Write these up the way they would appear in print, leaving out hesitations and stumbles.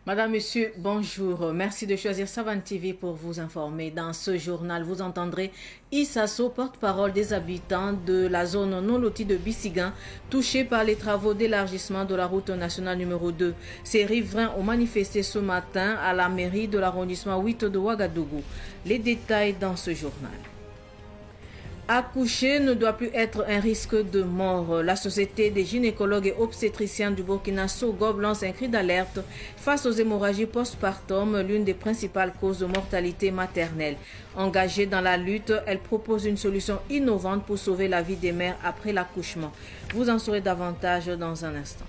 Madame, Monsieur, bonjour. Merci de choisir Savane TV pour vous informer. Dans ce journal, vous entendrez Issasso, porte-parole des habitants de la zone non lotie de Bissigan, touchés par les travaux d'élargissement de la route nationale numéro 2. Ces riverains ont manifesté ce matin à la mairie de l'arrondissement 8 de Ouagadougou. Les détails dans ce journal. Accoucher ne doit plus être un risque de mort. La Société des gynécologues et obstétriciens du Burkina SOGOB lance un cri d'alerte face aux hémorragies postpartum, l'une des principales causes de mortalité maternelle. Engagée dans la lutte, elle propose une solution innovante pour sauver la vie des mères après l'accouchement. Vous en saurez davantage dans un instant.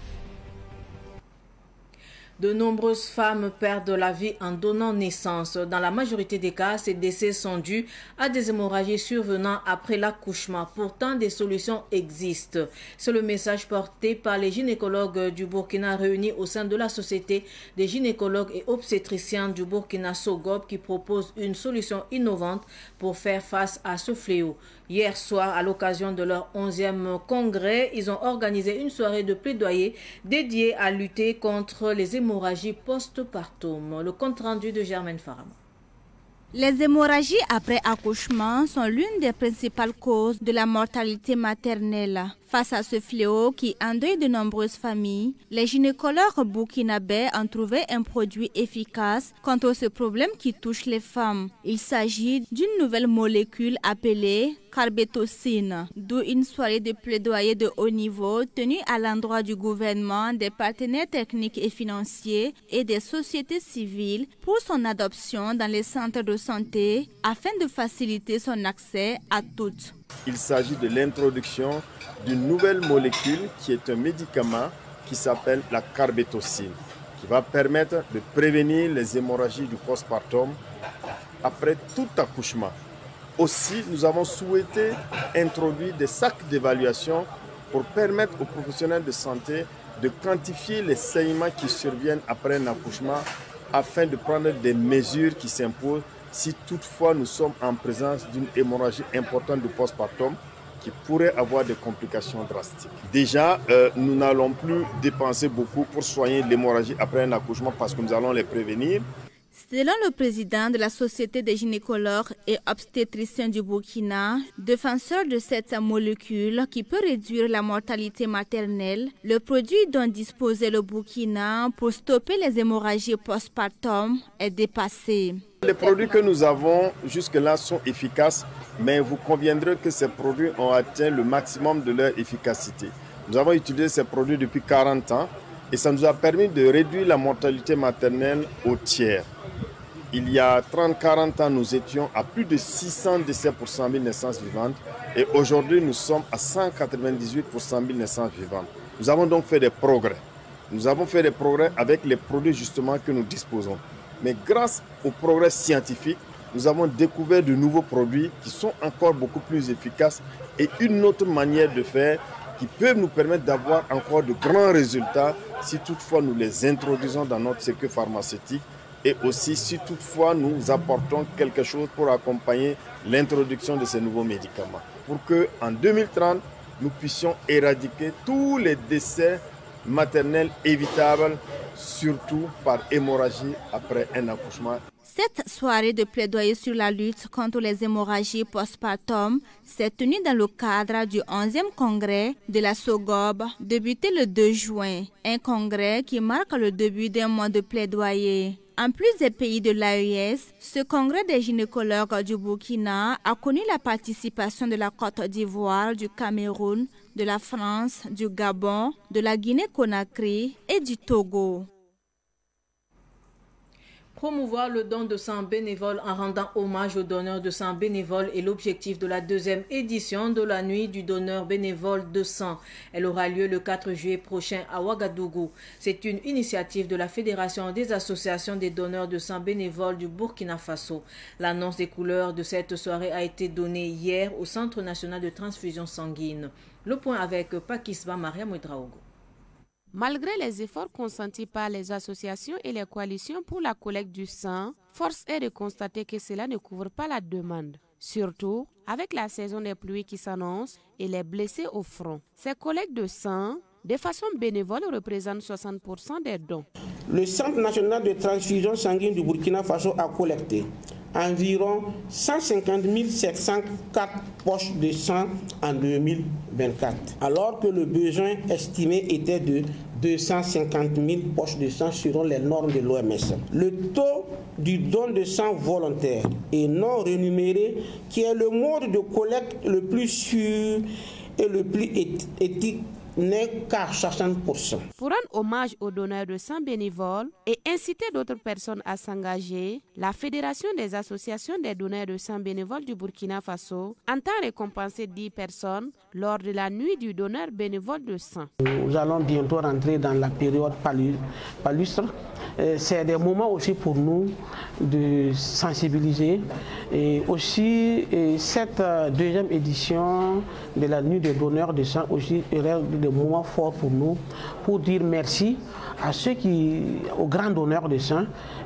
De nombreuses femmes perdent la vie en donnant naissance. Dans la majorité des cas, ces décès sont dus à des hémorragies survenant après l'accouchement. Pourtant, des solutions existent. C'est le message porté par les gynécologues du Burkina réunis au sein de la Société des gynécologues et obstétriciens du Burkina SOGOB qui propose une solution innovante pour faire face à ce fléau. Hier soir, à l'occasion de leur 11e congrès, ils ont organisé une soirée de plaidoyer dédiée à lutter contre les hémorragies postpartum. Le compte rendu de Germaine Farama. Les hémorragies après accouchement sont l'une des principales causes de la mortalité maternelle. Face à ce fléau qui endeuille de nombreuses familles, les gynécologues burkinabés ont trouvé un produit efficace contre ce problème qui touche les femmes. Il s'agit d'une nouvelle molécule appelée carbétocine, d'où une soirée de plaidoyer de haut niveau tenue à l'endroit du gouvernement, des partenaires techniques et financiers et des sociétés civiles pour son adoption dans les centres de santé afin de faciliter son accès à toutes. Il s'agit de l'introduction d'une nouvelle molécule qui est un médicament qui s'appelle la carbétocine, qui va permettre de prévenir les hémorragies du postpartum après tout accouchement. Aussi, nous avons souhaité introduire des sacs d'évaluation pour permettre aux professionnels de santé de quantifier les saignements qui surviennent après un accouchement afin de prendre des mesures qui s'imposent si toutefois nous sommes en présence d'une hémorragie importante du postpartum qui pourrait avoir des complications drastiques. Déjà, nous n'allons plus dépenser beaucoup pour soigner l'hémorragie après un accouchement parce que nous allons les prévenir. Selon le président de la Société des gynécologues et obstétriciens du Burkina, défenseur de cette molécule qui peut réduire la mortalité maternelle, le produit dont disposait le Burkina pour stopper les hémorragies postpartum est dépassé. Les produits que nous avons jusque-là sont efficaces, mais vous conviendrez que ces produits ont atteint le maximum de leur efficacité. Nous avons utilisé ces produits depuis 40 ans et ça nous a permis de réduire la mortalité maternelle au tiers. Il y a 30-40 ans, nous étions à plus de 600 décès pour 100 000 naissances vivantes et aujourd'hui, nous sommes à 198 pour 100 000 naissances vivantes. Nous avons donc fait des progrès. Nous avons fait des progrès avec les produits justement que nous disposons. Mais grâce aux progrès scientifiques, nous avons découvert de nouveaux produits qui sont encore beaucoup plus efficaces et une autre manière de faire qui peuvent nous permettre d'avoir encore de grands résultats si toutefois nous les introduisons dans notre sécu pharmaceutique et aussi si toutefois nous apportons quelque chose pour accompagner l'introduction de ces nouveaux médicaments. Pour qu'en 2030, nous puissions éradiquer tous les décès maternels évitables, surtout par hémorragie après un accouchement. Cette soirée de plaidoyer sur la lutte contre les hémorragies postpartum s'est tenue dans le cadre du 11e congrès de la SOGOB, débuté le 2 juin. Un congrès qui marque le début d'un mois de plaidoyer. En plus des pays de l'AES, ce congrès des gynécologues du Burkina a connu la participation de la Côte d'Ivoire, du Cameroun, de la France, du Gabon, de la Guinée-Conakry et du Togo. Promouvoir le don de sang bénévole en rendant hommage aux donneurs de sang bénévoles est l'objectif de la 2e édition de la nuit du donneur bénévole de sang. Elle aura lieu le 4 juillet prochain à Ouagadougou. C'est une initiative de la Fédération des associations des donneurs de sang bénévoles du Burkina Faso. L'annonce des couleurs de cette soirée a été donnée hier au Centre national de transfusion sanguine. Le point avec Pakisba Maria Mouedraogo. Malgré les efforts consentis par les associations et les coalitions pour la collecte du sang, force est de constater que cela ne couvre pas la demande, surtout avec la saison des pluies qui s'annonce et les blessés au front. Ces collectes de sang de façon bénévole, représente 60% des dons. Le Centre national de transfusion sanguine du Burkina Faso a collecté environ 150 704 poches de sang en 2024, alors que le besoin estimé était de 250 000 poches de sang selon les normes de l'OMS. Le taux du don de sang volontaire et non rémunéré, qui est le mode de collecte le plus sûr et le plus éthique, n'est qu'à 60%. Pour rendre hommage aux donneurs de sang bénévoles et inciter d'autres personnes à s'engager, la Fédération des associations des donneurs de sang bénévoles du Burkina Faso entend récompenser 10 personnes lors de la nuit du donneur bénévole de sang. Nous allons bientôt rentrer dans la période palustre. C'est des moments aussi pour nous de sensibiliser. Et aussi, cette deuxième édition de la nuit des donneurs de sang aussi est des moments forts pour nous, pour dire merci à aux grands donneurs de sang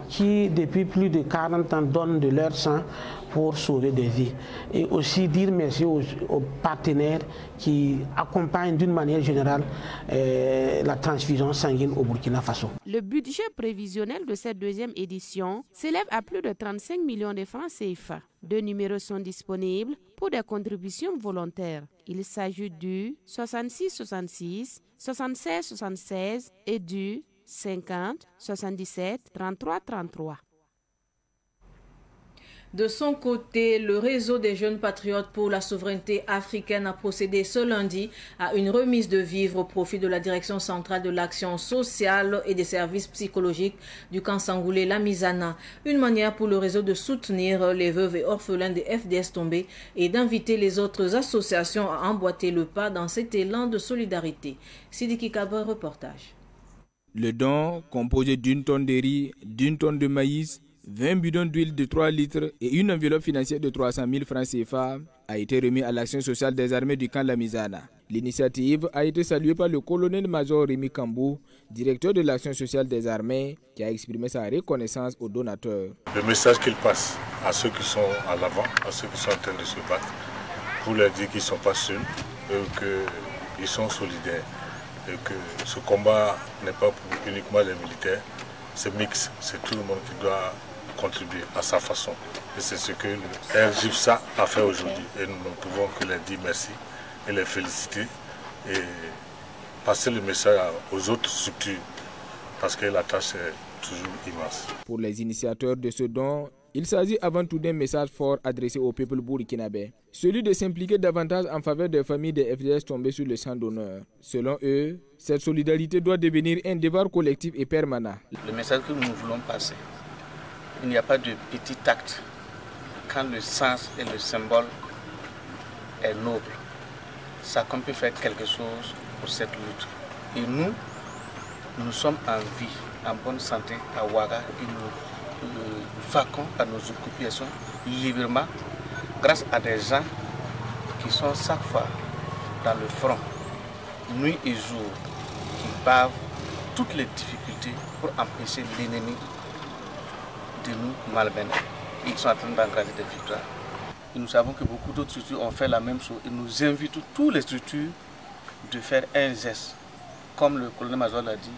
qui, depuis plus de 40 ans, donnent de leur sang pour sauver des vies. Et aussi dire merci aux partenaires qui accompagnent d'une manière générale la transfusion sanguine au Burkina Faso. Le budget prévisionnel de cette deuxième édition s'élève à plus de 35 millions de francs CFA. 2 numéros sont disponibles pour des contributions volontaires. Il s'agit du 66-66, 76-76 et du 50 77 33 33. De son côté, le réseau des jeunes patriotes pour la souveraineté africaine a procédé ce lundi à une remise de vivres au profit de la direction centrale de l'action sociale et des services psychologiques du camp Sangoulé Lamizana. Une manière pour le réseau de soutenir les veuves et orphelins des FDS tombés et d'inviter les autres associations à emboîter le pas dans cet élan de solidarité. Sidiki Kaba, reportage. Le don, composé d'une tonne de riz, d'une tonne de maïs, 20 bidons d'huile de 3 litres et une enveloppe financière de 300 000 francs CFA a été remis à l'action sociale des armées du camp Lamizana. L'initiative a été saluée par le colonel-major Rémi Kambou, directeur de l'action sociale des armées, qui a exprimé sa reconnaissance aux donateurs. Le message qu'il passe à ceux qui sont à l'avant, à ceux qui sont en train de se battre, pour leur dire qu'ils ne sont pas seuls, qu'ils sont solidaires, et que ce combat n'est pas pour uniquement les militaires, c'est mix, c'est tout le monde qui doit contribuer à sa façon. Et c'est ce que le RJFSA a fait aujourd'hui. Et nous ne pouvons que leur dire merci et les féliciter et passer le message aux autres structures parce que la tâche est toujours immense. Pour les initiateurs de ce don, il s'agit avant tout d'un message fort adressé au peuple burkinabé, celui de s'impliquer davantage en faveur des familles des FDS tombées sur le champ d'honneur. Selon eux, cette solidarité doit devenir un devoir collectif et permanent. Le message que nous voulons passer, il n'y a pas de petit acte quand le sens et le symbole est noble. Ça qu'on peut faire quelque chose pour cette lutte. Et nous sommes en vie, en bonne santé à Ouaga et nous vaquons à nos occupations librement grâce à des gens qui sont chaque fois dans le front, nuit et jour, qui bavent toutes les difficultés pour empêcher l'ennemi de nous malmener. Ils sont en train d'engranger des victoires. Et nous savons que beaucoup d'autres structures ont fait la même chose. Et nous invitons toutes les structures de faire un geste. Comme le colonel-major l'a dit,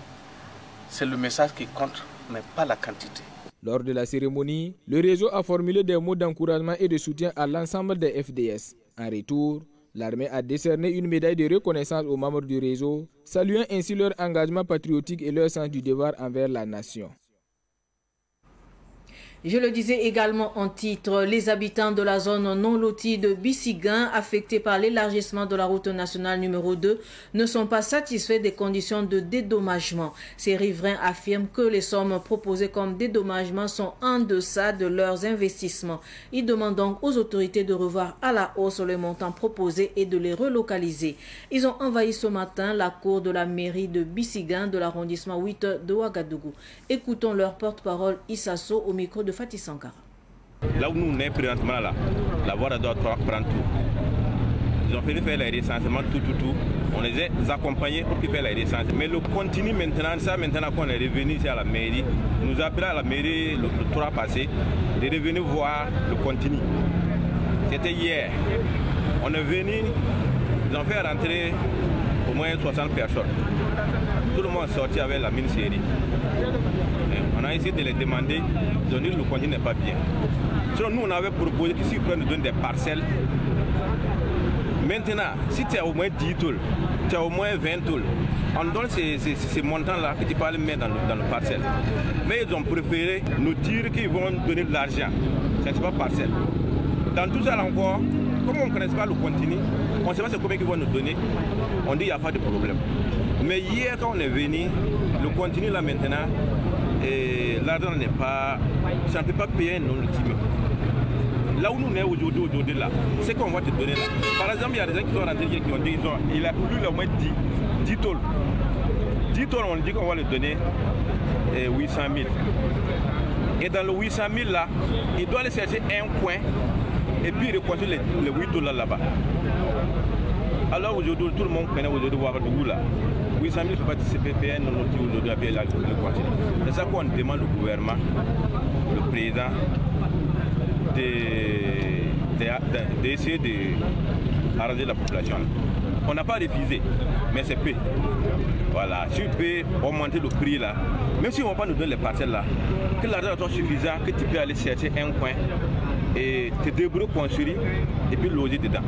c'est le message qui compte, mais pas la quantité. Lors de la cérémonie, le réseau a formulé des mots d'encouragement et de soutien à l'ensemble des FDS. En retour, l'armée a décerné une médaille de reconnaissance aux membres du réseau, saluant ainsi leur engagement patriotique et leur sens du devoir envers la nation. Je le disais également en titre, les habitants de la zone non lotie de Bissiguin, affectés par l'élargissement de la route nationale numéro 2, ne sont pas satisfaits des conditions de dédommagement. Ces riverains affirment que les sommes proposées comme dédommagement sont en deçà de leurs investissements. Ils demandent donc aux autorités de revoir à la hausse les montants proposés et de les relocaliser. Ils ont envahi ce matin la cour de la mairie de Bissiguin de l'arrondissement 8 de Ouagadougou. Écoutons leur porte-parole Issasso au micro de Fatih Sankara. Là où nous on est présentement là, la voie doit prendre tout. Ils ont fait faire les recensements, tout. On les a accompagnés pour qu'ils fassent les recensements. Mais le continu maintenant qu'on est revenu ici à la mairie, nous a appelé à la mairie le 3 passé de revenir voir le continu. C'était hier. On est venu, ils ont fait rentrer au moins 60 personnes. Tout le monde est sorti avec la mine série. On a essayé de les demander, ils ont dit que le contenu n'est pas bien. Sinon, nous, on avait proposé que s'ils peuvent nous donner des parcelles. Maintenant, si tu as au moins 10 tôles, tu as au moins 20 tôles, on donne ces montants-là que tu peux aller mettre dans le parcelle. Mais ils ont préféré nous dire qu'ils vont donner de l'argent. Ce n'est pas parcelle. Dans tout ça encore, comme on ne connaît pas le contenu, on ne sait pas combien ils vont nous donner, on dit qu'il n'y a pas de problème. Mais hier, quand on est venu, le contenu là maintenant, l'argent n'est pas, ça ne peut pas payer non ultime. Là où nous sommes aujourd'hui là, c'est qu'on va te donner là. Par exemple, il y a des gens qui sont rentrés qui ont dit il a plus au moins 10 tôles. 10 tôles, on dit qu'on va le donner 800 000. Et dans le 800 000 là, il doit aller chercher un coin et puis reconstruire les 8 tôles là-bas. Alors aujourd'hui, tout le monde connaît aujourd'hui Ouagadougou là. 800 000 peut pas se payer non aujourd'hui à le continuer. C'est ça qu'on demande au gouvernement, le président, d'essayer d'arranger la population. On n'a pas refusé, mais c'est peu. Voilà, si tu peux augmenter le prix là, même si on ne va pas nous donner les parcelles là, que l'argent soit suffisant, que tu peux aller chercher un coin et te débrouiller, construire et puis loger dedans.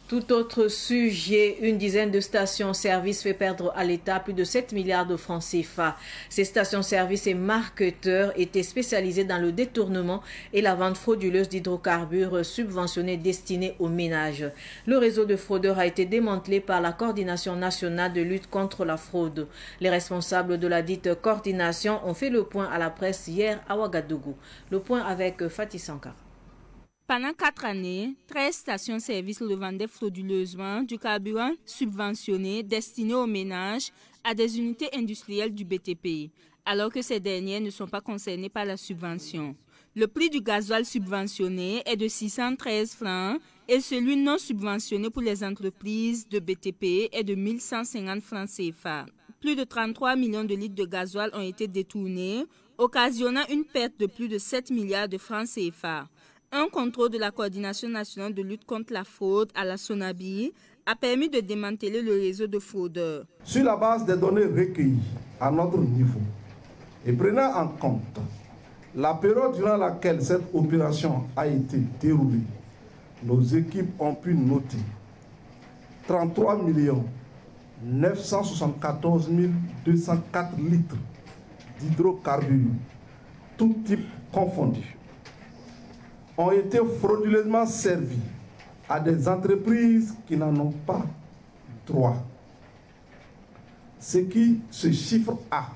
Tout autre sujet, une dizaine de stations-service fait perdre à l'État plus de 7 milliards de francs CFA. Ces stations-service et marketeurs étaient spécialisés dans le détournement et la vente frauduleuse d'hydrocarbures subventionnés destinés aux ménages. Le réseau de fraudeurs a été démantelé par la Coordination nationale de lutte contre la fraude. Les responsables de la dite coordination ont fait le point à la presse hier à Ouagadougou. Le point avec Fatih Sankara. Pendant 4 années, 13 stations-service le vendaient frauduleusement du carburant subventionné destiné aux ménages à des unités industrielles du BTP, alors que ces dernières ne sont pas concernées par la subvention. Le prix du gasoil subventionné est de 613 francs et celui non subventionné pour les entreprises de BTP est de 1150 francs CFA. Plus de 33 millions de litres de gasoil ont été détournés, occasionnant une perte de plus de 7 milliards de francs CFA. Un contrôle de la Coordination nationale de lutte contre la fraude à la SONABI a permis de démanteler le réseau de fraudeurs. Sur la base des données recueillies à notre niveau et prenant en compte la période durant laquelle cette opération a été déroulée, nos équipes ont pu noter 33 974 204 litres d'hydrocarbures, tout type confondu, ont été frauduleusement servis à des entreprises qui n'en ont pas droit. Ce qui se chiffre à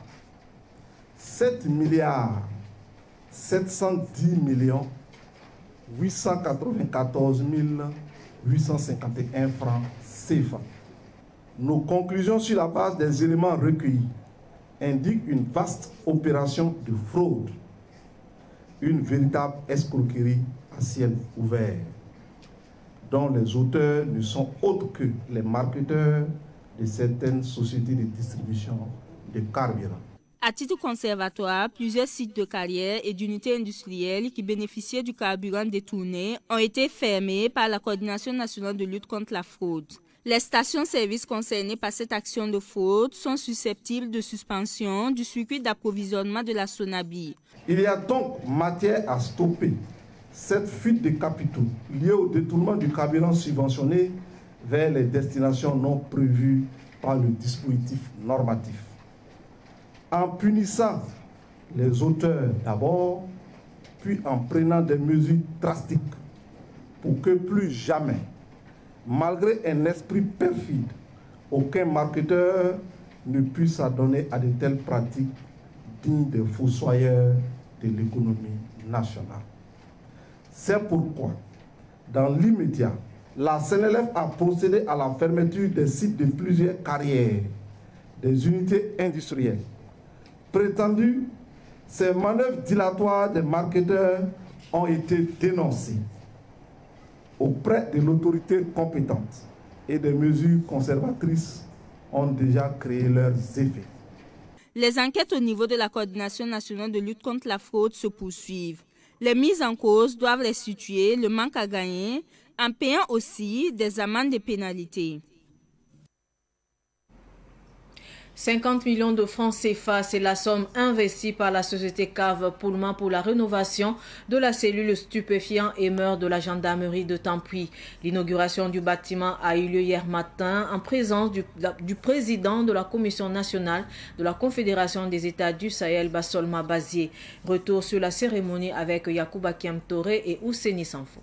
7 milliards 710 millions 894 851 francs CFA. Nos conclusions sur la base des éléments recueillis indiquent une vaste opération de fraude, une véritable escroquerie à ciel ouvert, dont les auteurs ne sont autres que les marketeurs de certaines sociétés de distribution de carburant. À titre conservatoire, plusieurs sites de carrière et d'unités industrielles qui bénéficiaient du carburant détourné ont été fermés par la Coordination nationale de lutte contre la fraude. Les stations-service concernées par cette action de fraude sont susceptibles de suspension du circuit d'approvisionnement de la SONABI. Il y a donc matière à stopper cette fuite de capitaux liée au détournement du carburant subventionné vers les destinations non prévues par le dispositif normatif. En punissant les auteurs d'abord, puis en prenant des mesures drastiques pour que plus jamais, malgré un esprit perfide, aucun marketeur ne puisse s'adonner à de telles pratiques dignes des fossoyeurs de l'économie nationale. C'est pourquoi, dans l'immédiat, la CNLF a procédé à la fermeture des sites de plusieurs carrières, des unités industrielles. Prétendues, ces manœuvres dilatoires des marketeurs ont été dénoncées auprès de l'autorité compétente et des mesures conservatrices ont déjà créé leurs effets. Les enquêtes au niveau de la Coordination nationale de lutte contre la fraude se poursuivent. Les mises en cause doivent restituer le manque à gagner en payant aussi des amendes et pénalités. 50 millions de francs CFA, c'est la somme investie par la société Cave Pullman pour la rénovation de la cellule stupéfiant et meurtre de la gendarmerie de Tampuy. L'inauguration du bâtiment a eu lieu hier matin en présence du président de la Commission nationale de la Confédération des États du Sahel, Bassolma Bazier. Retour sur la cérémonie avec Yacouba Kiamtore et Ouseni Sanfo.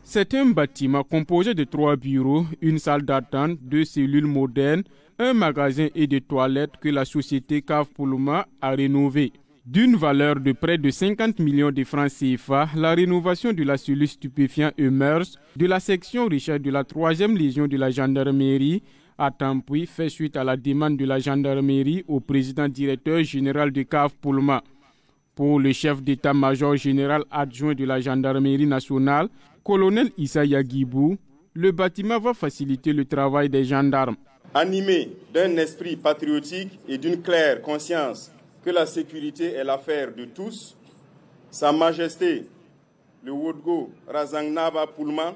C'est un bâtiment composé de 3 bureaux, une salle d'attente, 2 cellules modernes, un magasin et des toilettes que la société Cave Pullman a rénové. D'une valeur de près de 50 millions de francs CFA, la rénovation de la cellule stupéfiant et mœurs de la section Richard de la 3e Légion de la gendarmerie à Tampuy fait suite à la demande de la gendarmerie au président directeur général de Cave Pullman. Pour le chef d'état-major général adjoint de la gendarmerie nationale, colonel Issa Yagibou, le bâtiment va faciliter le travail des gendarmes. Animé d'un esprit patriotique et d'une claire conscience que la sécurité est l'affaire de tous, Sa Majesté le Wodgo Razangnaba Pullman,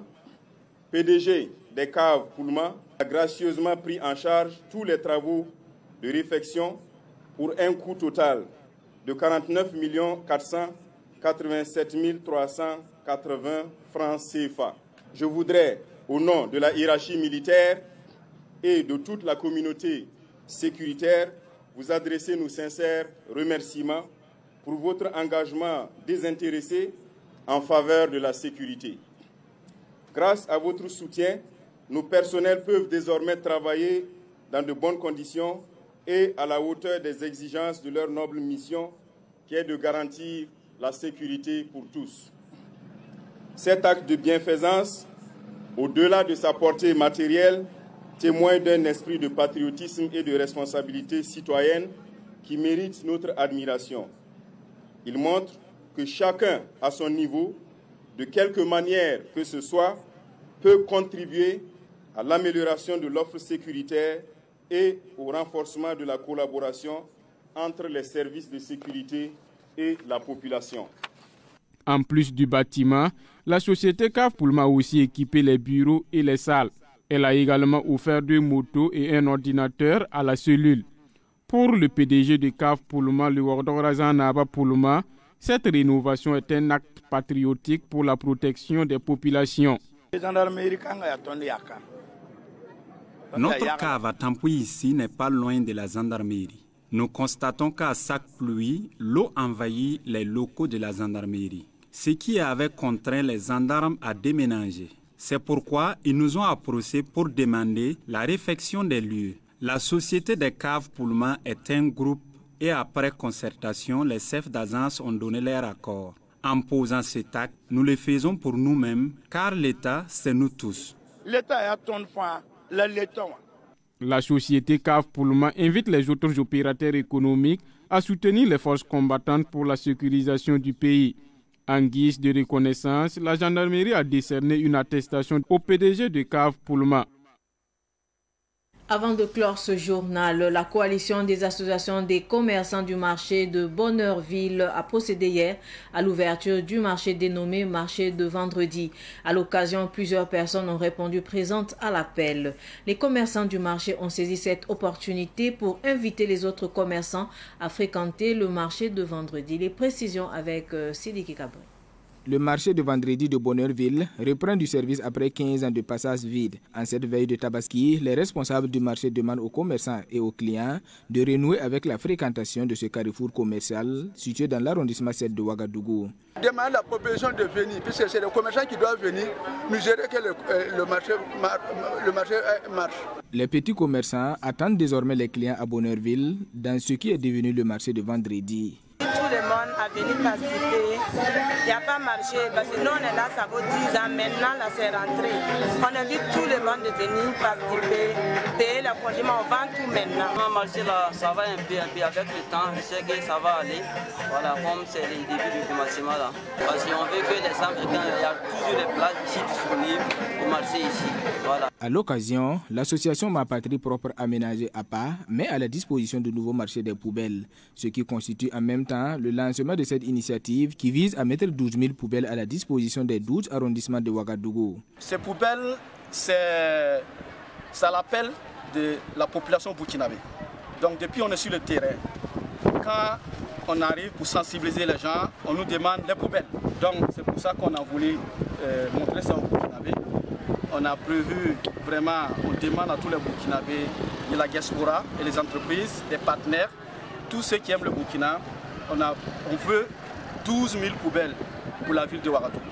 PDG des Caves Pullman, a gracieusement pris en charge tous les travaux de réfection pour un coût total de 49 487 380 francs CFA. Je voudrais, au nom de la hiérarchie militaire et de toute la communauté sécuritaire, vous adresser nos sincères remerciements pour votre engagement désintéressé en faveur de la sécurité. Grâce à votre soutien, nos personnels peuvent désormais travailler dans de bonnes conditions et à la hauteur des exigences de leur noble mission qui est de garantir la sécurité pour tous. Cet acte de bienfaisance, au-delà de sa portée matérielle, témoigne d'un esprit de patriotisme et de responsabilité citoyenne qui mérite notre admiration. Il montre que chacun, à son niveau, de quelque manière que ce soit, peut contribuer à l'amélioration de l'offre sécuritaire et au renforcement de la collaboration entre les services de sécurité et la population. En plus du bâtiment, la société Cave Pullman a aussi équipé les bureaux et les salles. Elle a également offert 2 motos et un ordinateur à la cellule. Pour le PDG de Cave Pullman, le Wodgo Razangnaba Pullman, cette rénovation est un acte patriotique pour la protection des populations. Notre cave à Tampuy ici n'est pas loin de la gendarmerie. Nous constatons qu'à chaque pluie, l'eau envahit les locaux de la gendarmerie, ce qui avait contraint les gendarmes à déménager. C'est pourquoi ils nous ont approchés pour demander la réfection des lieux. La société des Caves Pullman est un groupe et après concertation, les chefs d'agence ont donné leur accord. En posant cet acte, nous le faisons pour nous-mêmes, car l'État, c'est nous tous. La société Cave Pullman invite les autres opérateurs économiques à soutenir les forces combattantes pour la sécurisation du pays. En guise de reconnaissance, la gendarmerie a décerné une attestation au PDG de Cave Pullman. Avant de clore ce journal, la coalition des associations des commerçants du marché de Bonheurville a procédé hier à l'ouverture du marché dénommé marché de vendredi. À l'occasion, plusieurs personnes ont répondu présentes à l'appel. Les commerçants du marché ont saisi cette opportunité pour inviter les autres commerçants à fréquenter le marché de vendredi. Les précisions avec Sidiki Kabri. Le marché de vendredi de Bonheurville reprend du service après 15 ans de passage vide. En cette veille de Tabaski, les responsables du marché demandent aux commerçants et aux clients de renouer avec la fréquentation de ce carrefour commercial situé dans l'arrondissement 7 de Ouagadougou. Demande la population de venir, puisque c'est les commerçants qui doivent venir nous aider que le marché marche. Les petits commerçants attendent désormais les clients à Bonheurville dans ce qui est devenu le marché de vendredi. Tout le monde a venu participer. Il n'y a pas marché parce que nous on est là, ça vaut 10 ans. Maintenant, là c'est rentré. On invite tout le monde de venir participer, payer les condiments, on vend tout maintenant. Le marché là, ça va un peu avec le temps. Je sais que ça va aller. Voilà, comme c'est le début du commencement là. Parce qu'on veut que les Africains, il y a toujours des places ici disponibles pour marcher ici. Voilà. À l'occasion, l'association Ma Patrie Propre aménagée à pas, met à la disposition de nouveaux marchés des poubelles, ce qui constitue en même temps le lancement lancement de cette initiative qui vise à mettre 12 000 poubelles à la disposition des 12 arrondissements de Ouagadougou. Ces poubelles, c'est l'appel de la population burkinabé. Donc depuis on est sur le terrain, quand on arrive pour sensibiliser les gens, on nous demande les poubelles. Donc c'est pour ça qu'on a voulu montrer ça aux Burkinabés. On a prévu vraiment, on demande à tous les Burkinabés de la diaspora et les entreprises, les partenaires, tous ceux qui aiment le Burkina, on veut 12 000 poubelles pour la ville de Ouagadougou.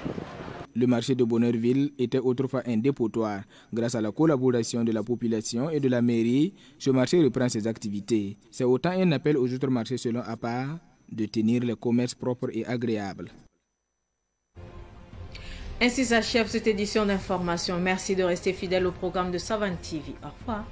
Le marché de Bonheurville était autrefois un dépotoir. Grâce à la collaboration de la population et de la mairie, ce marché reprend ses activités. C'est autant un appel aux autres marchés selon APA de tenir les commerces propres et agréables. Ainsi s'achève cette édition d'information. Merci de rester fidèle au programme de Savane TV. Au revoir.